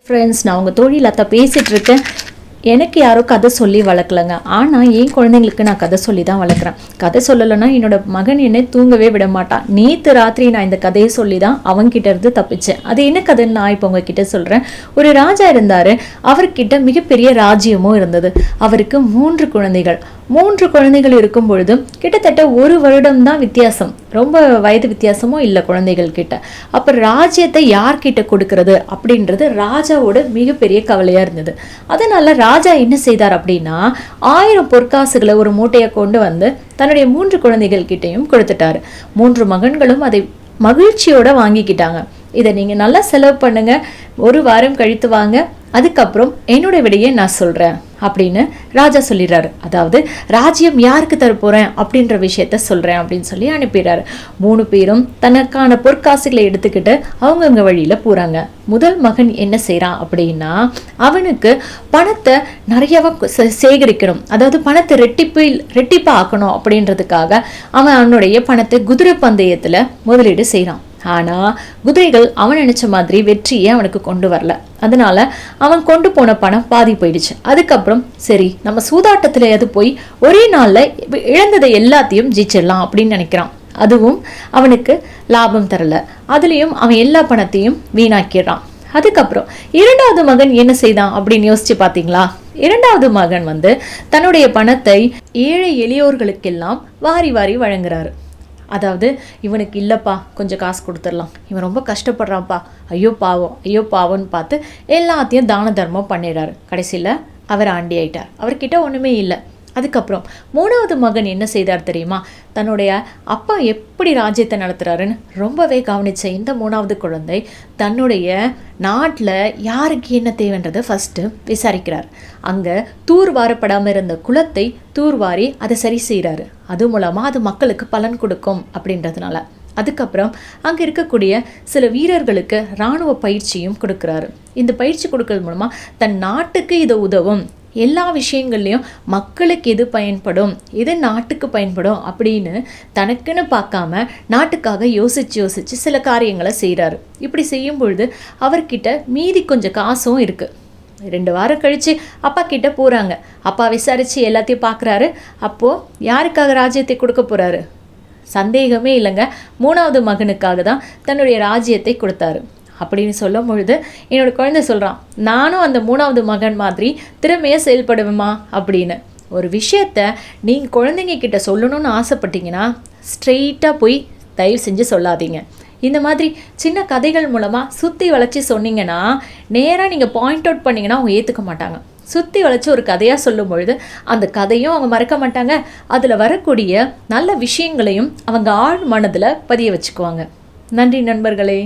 Friends, நான் உங்கள் தோழி லதா பேசிகிட்டு இருக்கேன். எனக்கு யாரோ கதை சொல்லி வளர்க்கலைங்க. ஆனால் என் குழந்தைங்களுக்கு நான் கதை சொல்லி தான் வளர்க்குறேன். கதை சொல்லலைன்னா என்னோட மகன் என்னை தூங்கவே விட மாட்டான். நேற்று ராத்திரி நான் இந்த கதையை சொல்லி தான் அவன்கிட்ட இருந்து தப்பிச்சேன். அது என்ன கதைன்னு நான் இப்போ உங்ககிட்ட சொல்கிறேன். ஒரு ராஜா இருந்தார். அவர்கிட்ட மிகப்பெரிய ராஜ்யமும் இருந்தது. அவருக்கு 3 குழந்தைகள். 3 குழந்தைகள் இருக்கும் பொழுதும் கிட்டத்தட்ட 1 வருடம் தான் வித்தியாசம். ரொம்ப வயது வித்தியாசமும் இல்லை குழந்தைகள் கிட்ட. அப்போ ராஜ்யத்தை யார்கிட்ட கொடுக்கறது அப்படின்றது ராஜாவோட மிகப்பெரிய கவலையாக இருந்தது. அதனால ராஜா என்ன செய்தார் அப்படின்னா 1000 பொற்காசுகளை ஒரு மூட்டையை கொண்டு வந்து தன்னுடைய 3 குழந்தைகள் கிட்டையும் கொடுத்துட்டாரு. 3 மகன்களும் அதை மகிழ்ச்சியோட வாங்கிக்கிட்டாங்க. இதை நீங்கள் நல்லா செலவு பண்ணுங்க, 1 வாரம் கழித்து வாங்க, அதுக்கப்புறம் என்னோட விடையே நான் சொல்கிறேன் அப்படின்னு ராஜா சொல்லிடுறாரு. அதாவது ராஜ்யம் யாருக்கு தரப்போகிறேன் அப்படின்ற விஷயத்த சொல்கிறேன் அப்படின்னு சொல்லி அனுப்பிடுறாரு. 3 பேரும் தனக்கான பொற்காசுகளை எடுத்துக்கிட்டு அவங்கவுங்க வழியில் போகிறாங்க. முதல் மகன் என்ன செய்கிறான் அப்படின்னா, அவனுக்கு பணத்தை நிறையவா சேகரிக்கணும், அதாவது பணத்தை ரெட்டிப்பாக ஆக்கணும் அப்படின்றதுக்காக அவன் அவனுடைய பணத்தை குதிரை பந்தயத்தில் முதலீடு செய்கிறான். ஆனால் குதிரைகள் அவன் நினச்ச மாதிரி வெற்றியை அவனுக்கு கொண்டு வரல. அதனால அவன் கொண்டு போன பணம் பாதி போயிடுச்சு. அதுக்கப்புறம் சரி, நம்ம சூதாட்டத்திலேயாவது போய் ஒரே நாளில் இழந்ததை எல்லாத்தையும் ஜெயிச்சிடலாம் அப்படின்னு நினைக்கிறான். அதுவும் அவனுக்கு லாபம் தரல. அதுலேயும் அவன் எல்லா பணத்தையும் வீணாக்கிடுறான். அதுக்கப்புறம் 2வது மகன் என்ன செய்தான் அப்படின்னு யோசிச்சு பார்த்தீங்களா? 2வது மகன் தன்னுடைய பணத்தை ஏழை எளியோர்களுக்கெல்லாம் வாரி வாரி வழங்குறாரு. அதாவது இவனுக்கு இல்லைப்பா, கொஞ்சம் காசு கொடுத்துடலாம், இவன் ரொம்ப கஷ்டப்படுறான்ப்பா, ஐயோ பாவம்னு பார்த்து எல்லாத்தையும் தான தர்மம் பண்ணிடுறாரு. கடைசியில் அவர் ஆண்டி ஆயிட்டார். அவர்கிட்ட ஒன்றுமே இல்லை. அதுக்கப்புறம் 3வது மகன் என்ன செய்தார் தெரியுமா? தன்னுடைய அப்பா எப்படி ராஜ்யத்தை நடத்துகிறாருன்னு ரொம்பவே கவனித்த இந்த 3வது குழந்தை தன்னுடைய நாட்டில் யாருக்கு என்ன தேவைன்றதை ஃபஸ்ட்டு விசாரிக்கிறார். அங்கே தூர்வாரப்படாமல் இருந்த குளத்தை தூர்வாரி அதை சரி செய்கிறாரு. அது மூலமாக அது மக்களுக்கு பலன் கொடுக்கும் அப்படின்றதுனால. அதுக்கப்புறம் அங்கே இருக்கக்கூடிய சில வீரர்களுக்கு இராணுவ பயிற்சியும் கொடுக்குறாரு. இந்த பயிற்சி கொடுக்கறது மூலமாக தன் நாட்டுக்கு இது உதவும், எல்லா விஷயங்கள்லையும் மக்களுக்கு எது பயன்படும், எது நாட்டுக்கு பயன்படும் அப்படின்னு தனக்குன்னு பார்க்காம நாட்டுக்காக யோசித்து சில காரியங்களை செய்கிறாரு. இப்படி செய்யும் பொழுது அவர்கிட்ட மீதி கொஞ்சம் காசும் இருக்குது. 2 வாரம் கழித்து அப்பா கிட்ட போகிறாங்க. அப்பா விசாரித்து எல்லாத்தையும் பார்க்குறாரு. அப்போது யாருக்காக ராஜ்யத்தை கொடுக்க போகிறாரு? சந்தேகமே இல்லைங்க, 3வது மகனுக்காக தான் தன்னுடைய ராஜ்யத்தை கொடுத்தாரு. அப்படின்னு சொல்லும் பொழுது என்னோட குழந்தை சொல்கிறான், நானும் அந்த 3வது மகன் மாதிரி திறமையாக செயல்படுவேமா அப்படின்னு. ஒரு விஷயத்த நீங்கள் குழந்தைங்க கிட்ட சொல்லணும்னு ஆசைப்பட்டீங்கன்னா ஸ்ட்ரெயிட்டாக போய் தயவு செஞ்சு சொல்லாதீங்க. இந்த மாதிரி சின்ன கதைகள் மூலமாக சுற்றி வளைச்சி சொன்னீங்கன்னா, நேராக நீங்கள் பாயிண்ட் அவுட் பண்ணிங்கன்னா அவங்க ஏற்றுக்க மாட்டாங்க. சுற்றி வளைச்சி ஒரு கதையாக சொல்லும் பொழுது அந்த கதையும் அவங்க மறக்க மாட்டாங்க. அதில் வரக்கூடிய நல்ல விஷயங்களையும் அவங்க ஆழ் மனதில் பதிய வச்சுக்குவாங்க. நன்றி நண்பர்களே.